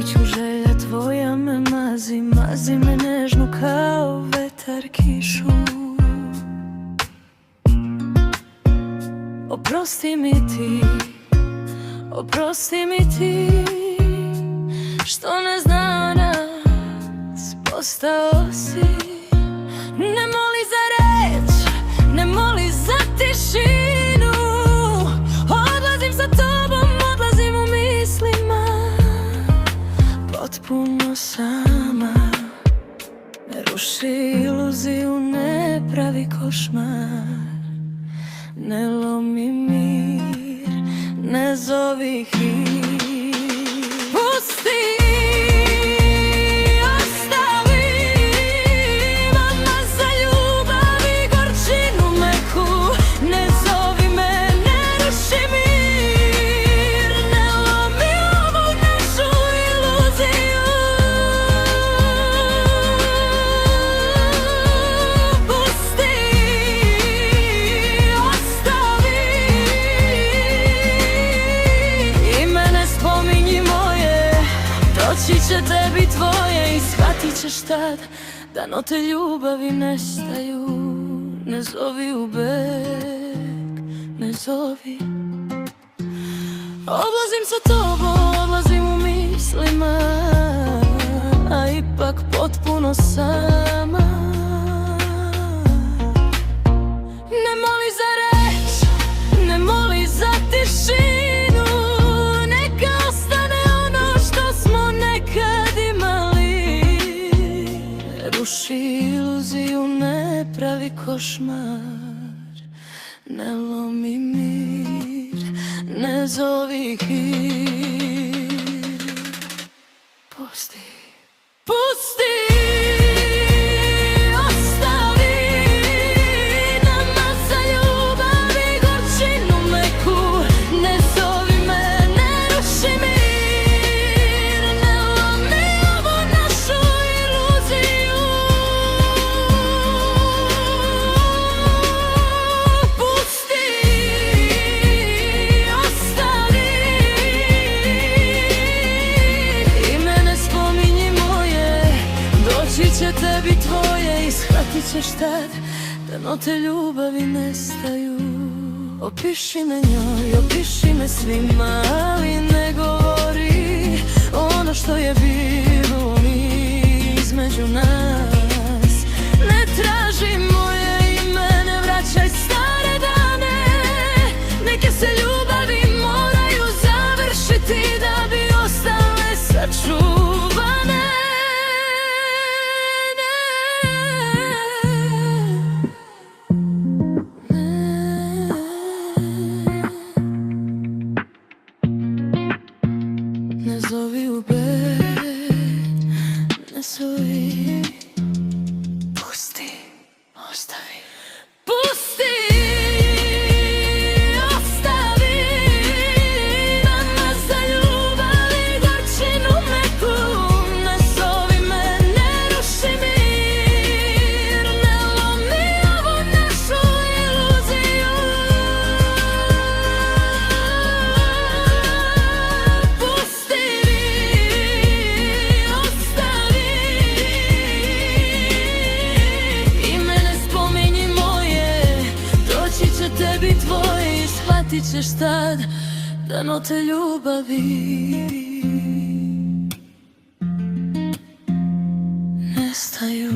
noću želja tvoja me mazi, mazi me nežno kao vetar kišu. Oprosti mi ti, oprosti mi ti, što neznanac postao si. Ne moli za reč, ne moli za tišinu, odlazim za tobom, odlazim u mislima, potpuno sama. Ne ruši iluziju, ne pravi košmar, ne lomi mir, ne zovi hir. Pusti, ostavi, mama za ljubav i gorčinu meku. Ne zovi me, ne ruši mir, ne lomi ovu našu iluziju. Pusti, ostavi, i mene spominji moje, doći će tebi tvoje i shvatit ćeš tad da note ljubavi nestaju. Ne zovi u beg, ne zovi. Odlazim sa tobom, odlazim u mislima, a ipak potpuno sama. Ne moli za reč, ne moli za tišinu, neka ostane ono što smo nekad imali. Ruši iluziju, ne pravi košmar, ne lomi mir, ne zovi hir. Pusti, pusti, ostavi, nama za ljubav i gorčinu meku. Ne zovi me, ne ruši mir, ne lomi ovu našu iluziju. Pusti, ostavi, i mene spominji moje, doći će tebi tvoje i shvatit ćeš tad da note ljubavi nestaju. Opiši me njoj, opiši me svima, ali ne govori ono što je bilo između nas. Ne traži moje ime, ne vraćaj stare dane, neke se ljubavi moraju završiti da bi ostale sačuvane. Ne zovi u beg, ne zovi. Pusti, ostavi. Pusti, ostavi, nama za ljubav i gorčinu meku. Ne zovi me, ne ruši mir, ne lomi ovu našu iluziju. Pusti, ostavi, i mene spominji moje, doći će tebi tvoje i shvatit ćeš tad da note ljubavi nestaju.